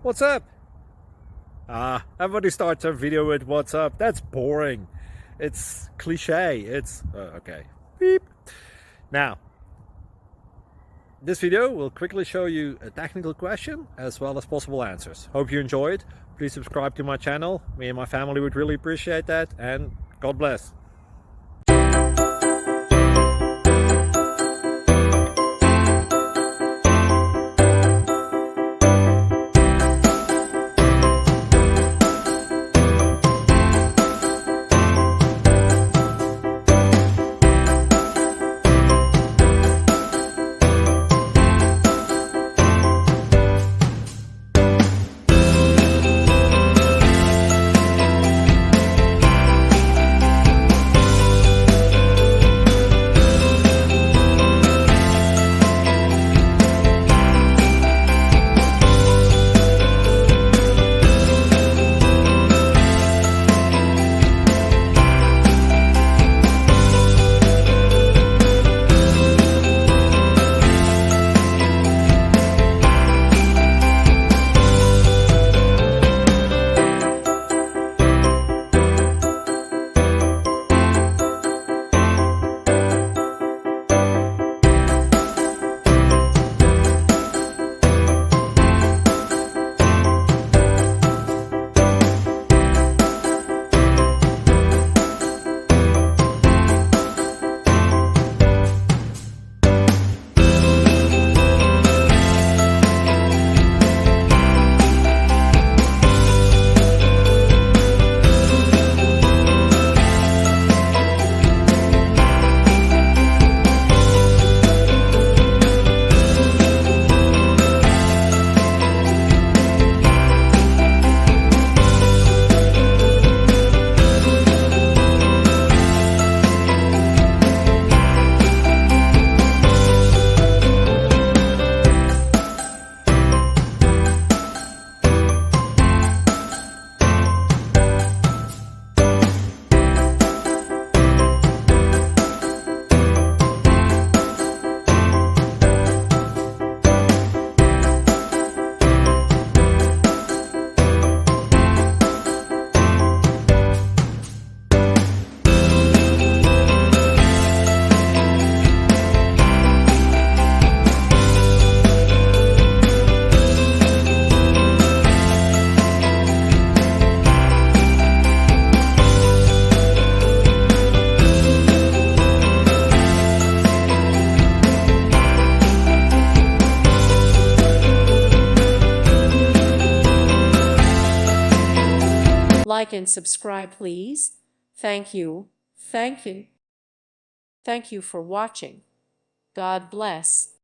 What's up? Everybody starts their video with what's up. That's boring. It's cliche. It's okay. Beep. Now, this video will quickly show you a technical question as well as possible answers. Hope you enjoyed. Please subscribe to my channel. Me and my family would really appreciate that, and God bless. Like and subscribe, please. Thank you. Thank you. Thank you for watching. God bless.